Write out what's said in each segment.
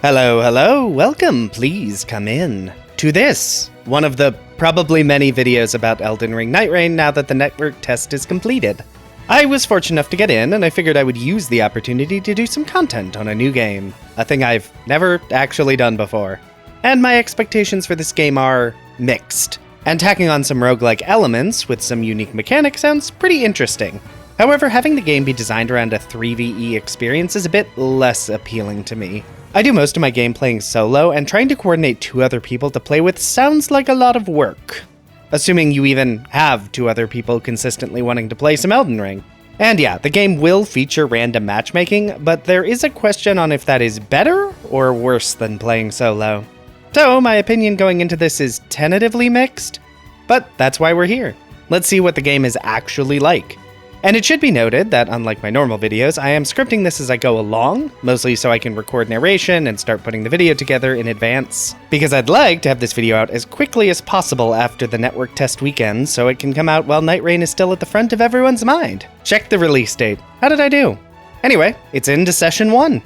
Hello, hello, welcome, please come in to this, one of the probably many videos about Elden Ring Neightreign now that the network test is completed. I was fortunate enough to get in, and I figured I would use the opportunity to do some content on a new game, a thing I've never actually done before. And my expectations for this game are mixed, and tacking on some roguelike elements with some unique mechanics sounds pretty interesting. However, having the game be designed around a 3ve experience is a bit less appealing to me. I do most of my game playing solo, and trying to coordinate two other people to play with sounds like a lot of work. Assuming you even have two other people consistently wanting to play some Elden Ring. And yeah, the game will feature random matchmaking, but there is a question on if that is better or worse than playing solo. So my opinion going into this is tentatively mixed, but that's why we're here. Let's see what the game is actually like. And it should be noted that, unlike my normal videos, I am scripting this as I go along, mostly so I can record narration and start putting the video together in advance, because I'd like to have this video out as quickly as possible after the network test weekend so it can come out while Nightreign is still at the front of everyone's mind. Check the release date. How did I do? Anyway, it's into session 1.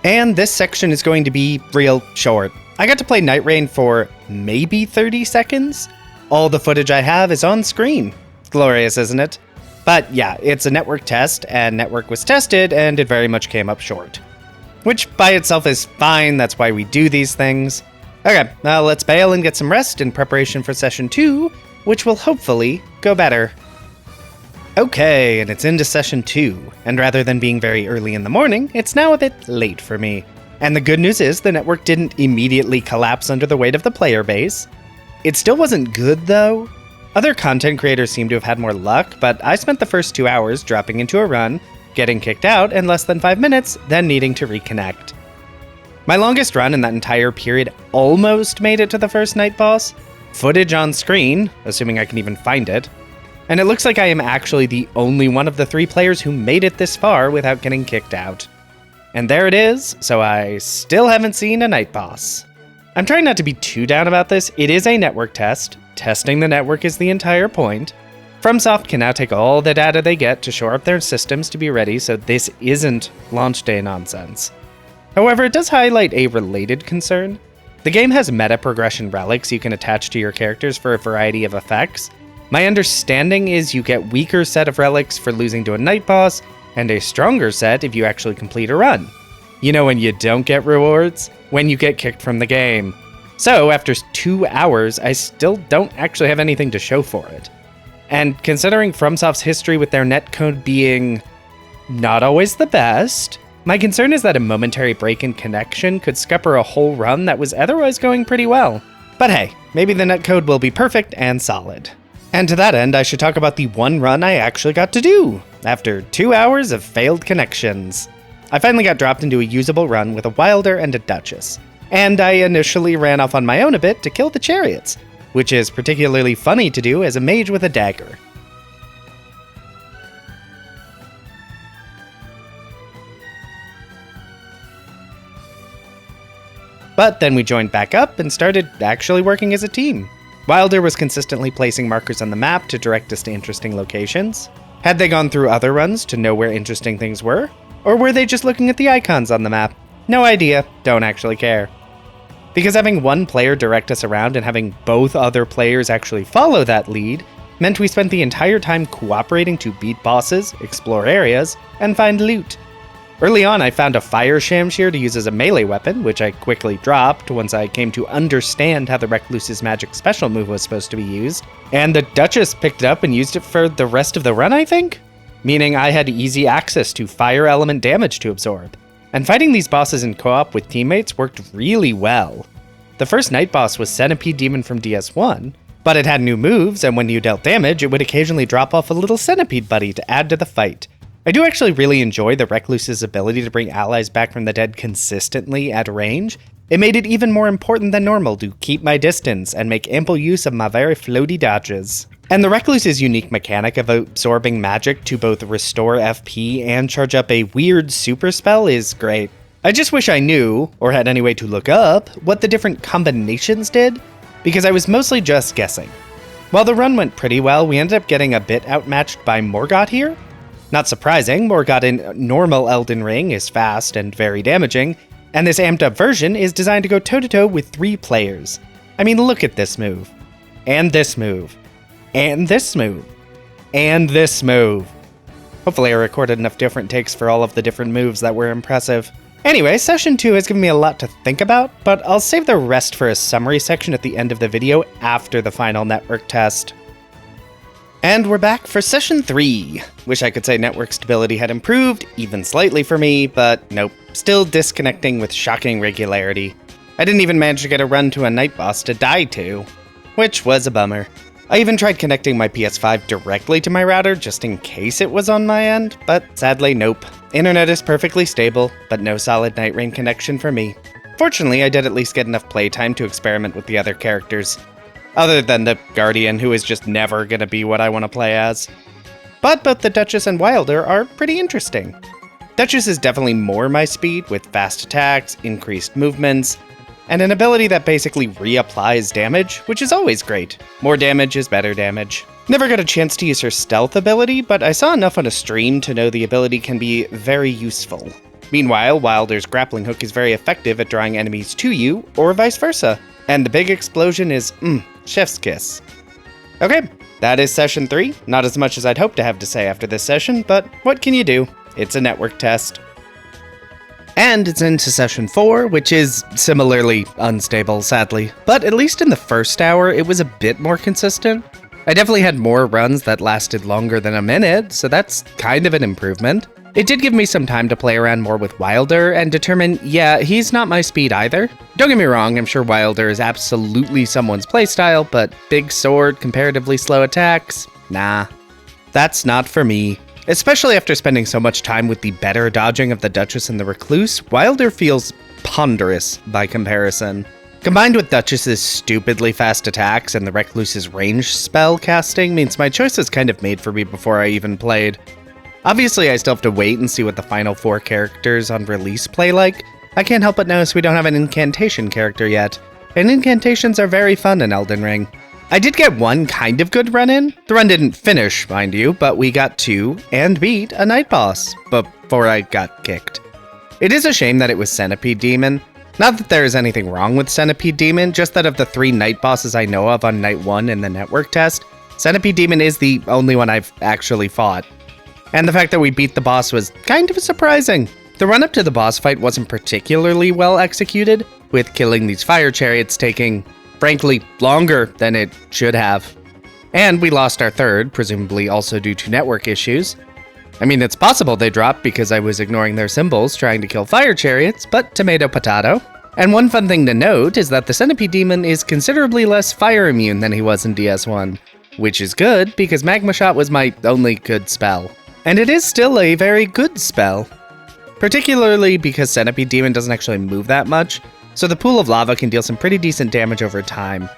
And this section is going to be real short. I got to play Nightreign for maybe 30 seconds. All the footage I have is on screen. Glorious, isn't it? But yeah, it's a network test, and network was tested, and it very much came up short. Which by itself is fine, that's why we do these things. Okay, now let's bail and get some rest in preparation for session 2, which will hopefully go better. Okay, and it's into session 2, and rather than being very early in the morning, it's now a bit late for me. And the good news is the network didn't immediately collapse under the weight of the player base. It still wasn't good though. Other content creators seem to have had more luck, but I spent the first 2 hours dropping into a run, getting kicked out in less than 5 minutes, then needing to reconnect. My longest run in that entire period almost made it to the first night boss. Footage on screen, assuming I can even find it. And it looks like I am actually the only one of the 3 players who made it this far without getting kicked out. And there it is, so I still haven't seen a night boss. I'm trying not to be too down about this. It is a network test. Testing the network is the entire point. FromSoft can now take all the data they get to shore up their systems to be ready, so this isn't launch day nonsense. However, it does highlight a related concern. The game has meta progression relics you can attach to your characters for a variety of effects. My understanding is you get weaker set of relics for losing to a night boss, and a stronger set if you actually complete a run. You know when you don't get rewards? When you get kicked from the game. So, after 2 hours, I still don't actually have anything to show for it. And considering FromSoft's history with their netcode being not always the best, my concern is that a momentary break in connection could scupper a whole run that was otherwise going pretty well. But hey, maybe the netcode will be perfect and solid. And to that end, I should talk about the one run I actually got to do, after 2 hours of failed connections. I finally got dropped into a usable run with a Wilder and a Duchess. And I initially ran off on my own a bit to kill the chariots, which is particularly funny to do as a mage with a dagger. But then we joined back up and started actually working as a team. Wilder was consistently placing markers on the map to direct us to interesting locations. Had they gone through other runs to know where interesting things were? Or were they just looking at the icons on the map? No idea, don't actually care. Because having one player direct us around and having both other players actually follow that lead meant we spent the entire time cooperating to beat bosses, explore areas, and find loot. Early on, I found a fire shamshir to use as a melee weapon, which I quickly dropped once I came to understand how the Recluse's magic special move was supposed to be used, and the Duchess picked it up and used it for the rest of the run, I think? Meaning I had easy access to fire element damage to absorb. And fighting these bosses in co-op with teammates worked really well. The first night boss was Centipede Demon from DS1, but it had new moves, and when you dealt damage, it would occasionally drop off a little centipede buddy to add to the fight. I do actually really enjoy the Recluse's ability to bring allies back from the dead consistently at range. It made it even more important than normal to keep my distance and make ample use of my very floaty dodges. And the Recluse's unique mechanic of absorbing magic to both restore FP and charge up a weird super spell is great. I just wish I knew, or had any way to look up, what the different combinations did, because I was mostly just guessing. While the run went pretty well, we ended up getting a bit outmatched by Morgott here. Not surprising, Morgott in normal Elden Ring is fast and very damaging, And this amped up version is designed to go toe-to-toe with 3 players. I mean, look at this move. And this move. And this move. And this move. Hopefully I recorded enough different takes for all of the different moves that were impressive. Anyway, Session 2 has given me a lot to think about, but I'll save the rest for a summary section at the end of the video after the final network test. And we're back for Session 3. Wish I could say network stability had improved, even slightly for me, but nope. Still disconnecting with shocking regularity. I didn't even manage to get a run to a night boss to die to, which was a bummer. I even tried connecting my PS5 directly to my router just in case it was on my end, but sadly nope. Internet is perfectly stable, but no solid Nightreign connection for me. Fortunately, I did at least get enough playtime to experiment with the other characters. Other than the Guardian, who is just never gonna be what I want to play as. But both the Duchess and Wilder are pretty interesting. Duchess is definitely more my speed, with fast attacks, increased movements, and an ability that basically reapplies damage, which is always great. More damage is better damage. Never got a chance to use her stealth ability, but I saw enough on a stream to know the ability can be very useful. Meanwhile, Wilder's grappling hook is very effective at drawing enemies to you, or vice versa. And the big explosion is, chef's kiss. Okay, that is Session 3. Not as much as I'd hoped to have to say after this session, but what can you do? It's a network test. And it's into Session 4, which is similarly unstable, sadly. But at least in the first hour, it was a bit more consistent. I definitely had more runs that lasted longer than a minute, so that's kind of an improvement. It did give me some time to play around more with Wilder and determine, yeah, he's not my speed either. Don't get me wrong, I'm sure Wilder is absolutely someone's playstyle, but big sword, comparatively slow attacks? Nah. That's not for me. Especially after spending so much time with the better dodging of the Duchess and the Recluse, Wilder feels ponderous by comparison. Combined with Duchess's stupidly fast attacks and the Recluse's range spell casting means my choice was kind of made for me before I even played. Obviously, I still have to wait and see what the final 4 characters on release play like. I can't help but notice we don't have an incantation character yet, and incantations are very fun in Elden Ring. I did get one kind of good run in. The run didn't finish, mind you, but we got 2 and beat a night boss before I got kicked. It is a shame that it was Centipede Demon. Not that there is anything wrong with Centipede Demon, just that of the 3 night bosses I know of on Night 1 in the network test, Centipede Demon is the only one I've actually fought. And the fact that we beat the boss was kind of surprising. The run up to the boss fight wasn't particularly well executed, with killing these fire chariots taking, frankly, longer than it should have. And we lost our third, presumably also due to network issues. I mean, it's possible they dropped because I was ignoring their symbols trying to kill fire chariots, but tomato potato. And one fun thing to note is that the Centipede Demon is considerably less fire immune than he was in DS1, which is good because Magma Shot was my only good spell. And it is still a very good spell. Particularly because Centipede Demon doesn't actually move that much, so the pool of lava can deal some pretty decent damage over time.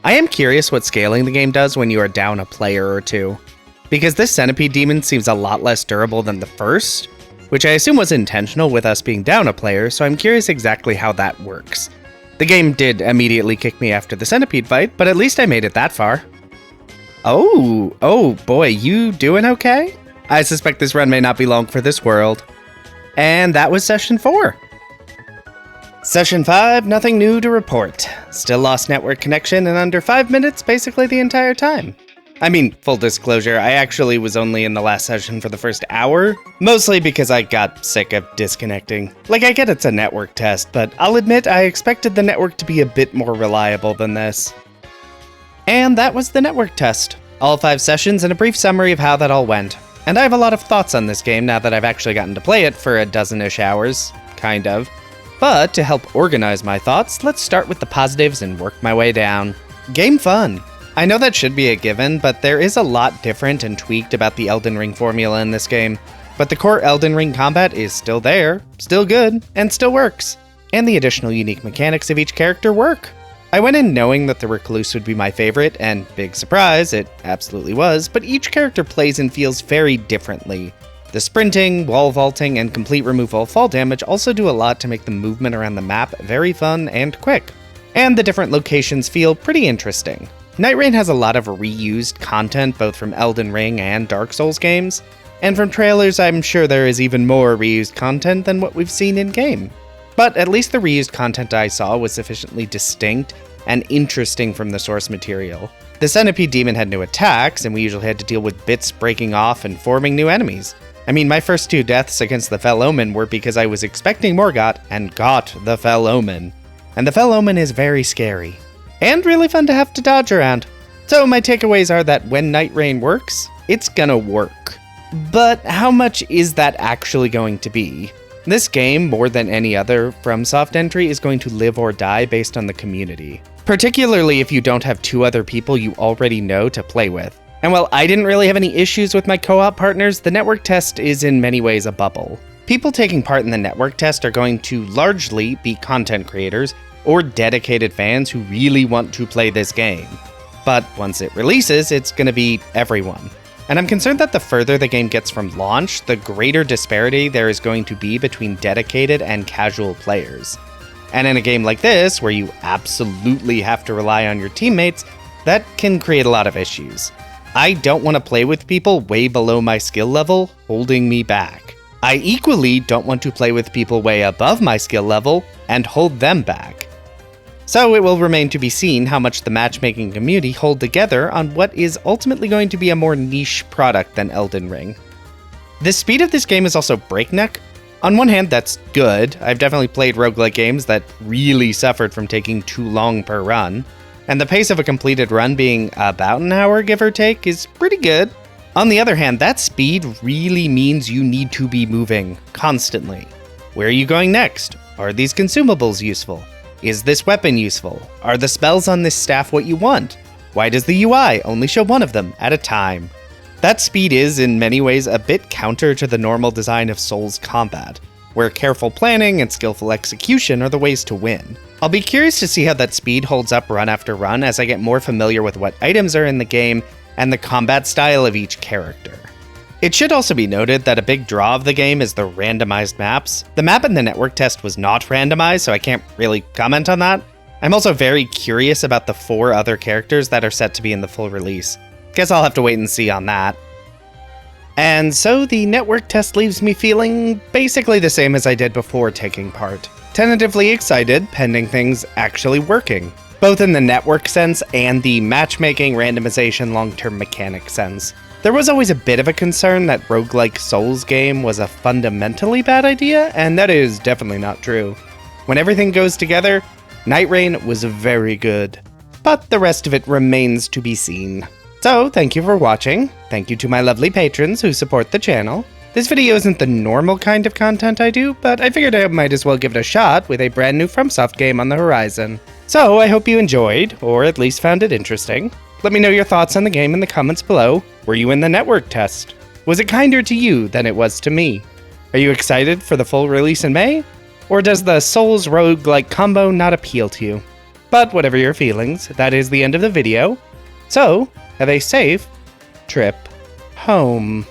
I am curious what scaling the game does when you are down a player or 2. Because this Centipede Demon seems a lot less durable than the first, which I assume was intentional with us being down a player, so I'm curious exactly how that works. The game did immediately kick me after the Centipede fight, but at least I made it that far. Oh boy, you doing okay? I suspect this run may not be long for this world. And that was Session 4. Session 5, nothing new to report. Still lost network connection in under 5 minutes basically the entire time. I mean, full disclosure, I actually was only in the last session for the first hour, mostly because I got sick of disconnecting. Like, I get it's a network test, but I'll admit I expected the network to be a bit more reliable than this. And that was the network test. All 5 sessions and a brief summary of how that all went. And I have a lot of thoughts on this game now that I've actually gotten to play it for a dozen-ish hours, kind of. But to help organize my thoughts, let's start with the positives and work my way down. Game fun. I know that should be a given, but there is a lot different and tweaked about the Elden Ring formula in this game. But the core Elden Ring combat is still there, still good, and still works. And the additional unique mechanics of each character work. I went in knowing that the Recluse would be my favorite, and big surprise, it absolutely was, but each character plays and feels very differently. The sprinting, wall vaulting, and complete removal of fall damage also do a lot to make the movement around the map very fun and quick. And the different locations feel pretty interesting. Nightreign has a lot of reused content both from Elden Ring and Dark Souls games, and from trailers I'm sure there is even more reused content than what we've seen in-game. But at least the reused content I saw was sufficiently distinct and interesting from the source material. The Centipede Demon had new attacks, and we usually had to deal with bits breaking off and forming new enemies. I mean, my first 2 deaths against the Fell Omen were because I was expecting Morgott and got the Fell Omen. And the Fell Omen is very scary. And really fun to have to dodge around. So my takeaways are that when Nightreign works, it's gonna work. But how much is that actually going to be? This game, more than any other FromSoft entry, is going to live or die based on the community. Particularly if you don't have 2 other people you already know to play with. And while I didn't really have any issues with my co-op partners, the network test is in many ways a bubble. People taking part in the network test are going to largely be content creators or dedicated fans who really want to play this game. But once it releases, it's going to be everyone. And I'm concerned that the further the game gets from launch, the greater disparity there is going to be between dedicated and casual players. And in a game like this, where you absolutely have to rely on your teammates, that can create a lot of issues. I don't want to play with people way below my skill level, holding me back. I equally don't want to play with people way above my skill level and hold them back. So it will remain to be seen how much the matchmaking community hold together on what is ultimately going to be a more niche product than Elden Ring. The speed of this game is also breakneck. On one hand, that's good. I've definitely played roguelike games that really suffered from taking too long per run. And the pace of a completed run being about an hour, give or take, is pretty good. On the other hand, that speed really means you need to be moving constantly. Where are you going next? Are these consumables useful? Is this weapon useful? Are the spells on this staff what you want? Why does the UI only show one of them at a time? That speed is, in many ways, a bit counter to the normal design of Souls combat, where careful planning and skillful execution are the ways to win. I'll be curious to see how that speed holds up run after run as I get more familiar with what items are in the game and the combat style of each character. It should also be noted that a big draw of the game is the randomized maps. The map in the network test was not randomized, so I can't really comment on that. I'm also very curious about the 4 other characters that are set to be in the full release. Guess I'll have to wait and see on that. And so the network test leaves me feeling basically the same as I did before taking part. Tentatively excited, pending things actually working, both in the network sense and the matchmaking, randomization, long-term mechanic sense. There was always a bit of a concern that roguelike Souls game was a fundamentally bad idea, and that is definitely not true. When everything goes together, Nightreign was very good, but the rest of it remains to be seen. So, thank you for watching. Thank you to my lovely patrons who support the channel. This video isn't the normal kind of content I do, but I figured I might as well give it a shot with a brand new FromSoft game on the horizon. So I hope you enjoyed, or at least found it interesting. Let me know your thoughts on the game in the comments below. Were you in the network test? Was it kinder to you than it was to me? Are you excited for the full release in May? Or does the Souls roguelike combo not appeal to you? But whatever your feelings, that is the end of the video. So, have a safe trip home.